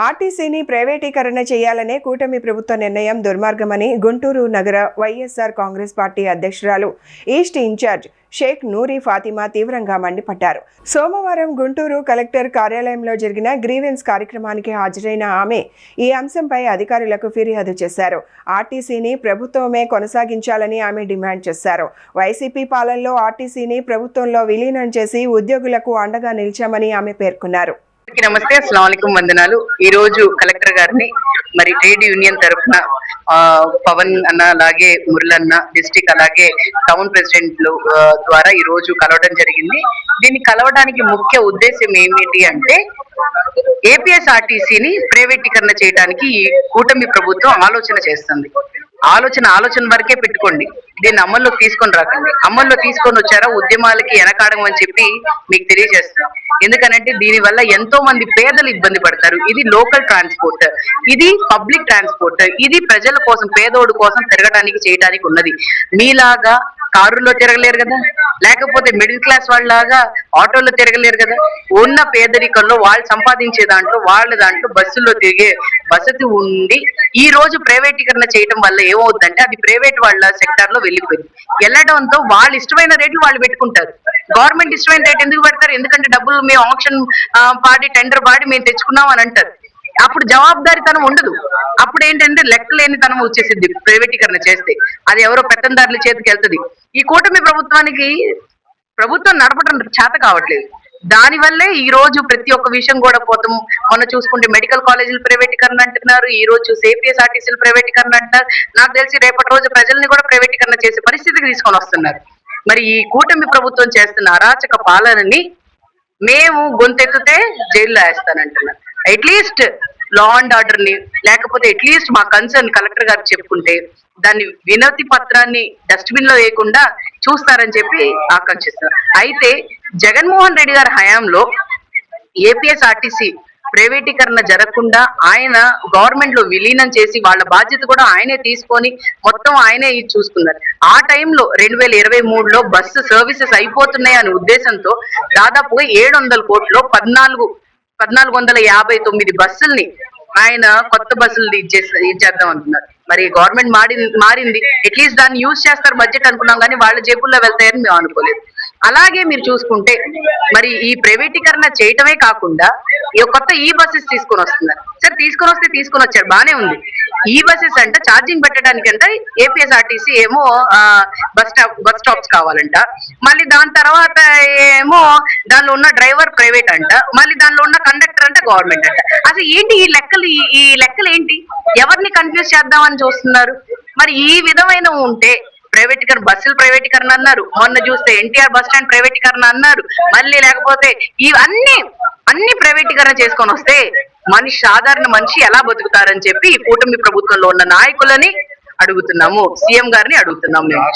ఆర్టీసీని ప్రైవేటీకరణ చేయాలనే కూటమి ప్రభుత్వ నిర్ణయం దుర్మార్గమని గుంటూరు నగర వైఎస్ఆర్ కాంగ్రెస్ పార్టీ అధ్యక్షురాలు ఈస్ట్ ఇన్ఛార్జ్ షేక్ నూరి ఫాతిమా తీవ్రంగా మండిపడ్డారు. సోమవారం గుంటూరు కలెక్టర్ కార్యాలయంలో జరిగిన గ్రీవెన్స్ కార్యక్రమానికి హాజరైన ఆమె ఈ అంశంపై అధికారులకు ఫిర్యాదు చేశారు. ఆర్టీసీని ప్రభుత్వమే కొనసాగించాలని ఆమె డిమాండ్ చేశారు. వైసీపీ పాలనలో ఆర్టీసీని ప్రభుత్వంలో విలీనం చేసి ఉద్యోగులకు అండగా నిలిచామని ఆమె పేర్కొన్నారు. నమస్తే, అస్సలాముఅలైకుం, వందనాలు. ఈ రోజు కలెక్టర్ గారిని మరి ట్రేడ్ యూనియన్ తరఫున పవన్ అన్న, అలాగే మురళన్న, డిస్ట్రిక్ట్ అలాగే టౌన్ ప్రెసిడెంట్లు ద్వారా ఈ రోజు కలవడం జరిగింది. దీన్ని కలవడానికి ముఖ్య ఉద్దేశం ఏమిటి అంటే ఏపీఎస్ఆర్టీసీని ప్రైవేటీకరణ చేయడానికి ఈ కూటమి ప్రభుత్వం ఆలోచన చేస్తుంది. ఆలోచన వరకే పెట్టుకోండి, దీన్ని అమల్లో తీసుకొని రాకండి. అమల్లో తీసుకొని వచ్చారా ఉద్యమాలకి వెనకాడం అని చెప్పి మీకు తెలియజేస్తున్నాం. ఎందుకనంటే దీని వల్ల ఎంతో మంది పేదలు ఇబ్బంది పడతారు. ఇది లోకల్ ట్రాన్స్పోర్ట్, ఇది పబ్లిక్ ట్రాన్స్పోర్ట్, ఇది ప్రజల కోసం, పేదోడు కోసం తిరగడానికి చేయడానికి ఉన్నది. మీలాగా కారులో తిరగలేరు కదా, లేకపోతే మిడిల్ క్లాస్ వాళ్ళలాగా ఆటోలో తిరగలేరు కదా. ఉన్న పేదరికంలో వాళ్ళు సంపాదించే దాంట్లో బస్సుల్లో తిరిగే వసతి ఉండి ఈ రోజు ప్రైవేటీకరణ చేయడం వల్ల ఏమవుతుందంటే అది ప్రైవేట్ వాళ్ళ సెక్టార్ లో వెళ్ళిపోయింది. వెళ్ళడంతో వాళ్ళు ఇష్టమైన రేట్లు వాళ్ళు పెట్టుకుంటారు. గవర్నమెంట్ ఇష్టమైన రేట్ ఎందుకు పెడతారు? ఎందుకంటే డబ్బులు మేము ఆప్షన్ పాడి టెండర్ పాడి మేము తెచ్చుకున్నాం అని అంటారు. అప్పుడు జవాబుదారీతనం ఉండదు. అప్పుడు ఏంటంటే లెక్కలేనితనం వచ్చేసింది ప్రైవేటీకరణ చేస్తే. అది ఎవరో పెత్తందారుల చేతికి వెళ్తుంది. ఈ కూటమి ప్రభుత్వం నడపడం చేత కావట్లేదు. దానివల్లే ఈ రోజు ప్రతి ఒక్క విషయం కూడా పోతాం. మొన్న చూసుకుంటే మెడికల్ కాలేజీలు ప్రైవేటీకరణ అంటున్నారు, ఈ రోజు ఏపీఎస్ఆర్టీసీలు ప్రైవేటీకరణ అంటారు. నాకు తెలిసి రేపటి రోజు ప్రజల్ని కూడా ప్రైవేటీకరణ చేసే పరిస్థితికి తీసుకొని వస్తున్నారు. మరి ఈ కూటమి ప్రభుత్వం చేస్తున్న అరాచక పాలనని మేము గొంతెత్తితే జైల్లో వేస్తానంటున్నారు. అట్లీస్ట్ లా అండ్ ఆర్డర్ ని, లేకపోతే అట్లీస్ట్ మా కన్సర్న్ కలెక్టర్ గారికి చెప్పుకుంటే దాన్ని వినతి పత్రాన్ని డస్ట్బిన్ లో వేయకుండా చూస్తారని చెప్పి ఆకాంక్షిస్తారు. అయితే జగన్మోహన్ రెడ్డి గారి హయాంలో ఏపీఎస్ఆర్టీసీ ప్రైవేటీకరణ జరగకుండా ఆయన గవర్నమెంట్ లో విలీనం చేసి వాళ్ళ బాధ్యత కూడా ఆయనే తీసుకొని మొత్తం ఆయనే చూసుకున్నారు. ఆ టైంలో 2023లో బస్సు సర్వీసెస్ అయిపోతున్నాయి అనే ఉద్దేశంతో దాదాపుగా 700 కోట్లు 1459 బస్సుల్ని ఆయన కొత్త బస్సులు ఇచ్చేద్దాం అంటున్నారు. మరి గవర్నమెంట్ మారింది, అట్లీస్ట్ దాన్ని యూజ్ చేస్తారు బడ్జెట్ అనుకున్నాం, కానీ వాళ్ళ జేబుల్లో వెళ్తాయని మేము అనుకోలేదు. అలాగే మీరు చూసుకుంటే మరి ఈ ప్రైవేటీకరణ చేయటమే కాకుండా కొత్త ఈ బస్సెస్ తీసుకొని వస్తున్నారు. సరే, తీసుకొని వచ్చారు, బానే ఉంది. ఈ బస్సెస్ అంటే ఛార్జింగ్ పెట్టడానికి అంటే ఏపీఎస్ఆర్టీసీ ఏమో బస్ స్టాప్స్ కావాలంట, మళ్ళీ దాని తర్వాత ఏమో దానిలో ఉన్న డ్రైవర్ ప్రైవేట్ అంట, మళ్ళీ దానిలో ఉన్న కండక్టర్ అంటే గవర్నమెంట్ అంట. అసలు ఏంటి ఈ లెక్కలు ఏంటి? ఎవరిని కన్ఫ్యూజ్ చేద్దామని చూస్తున్నారు? మరి ఈ విధమైన ఉంటే బస్సులు ప్రైవేటీకరణ అన్నారు, మొన్న చూస్తే ఎన్టీఆర్ బస్ స్టాండ్ ప్రైవేటీకరణ అన్నారు, మళ్ళీ లేకపోతే అన్ని ప్రైవేటీకరణ చేసుకొని వస్తే సాధారణ మనిషి ఎలా బతుకుతారని చెప్పి ఈ కూటమి ప్రభుత్వంలో ఉన్న నాయకులని అడుగుతున్నాము, సీఎం గారిని అడుగుతున్నాము మేము.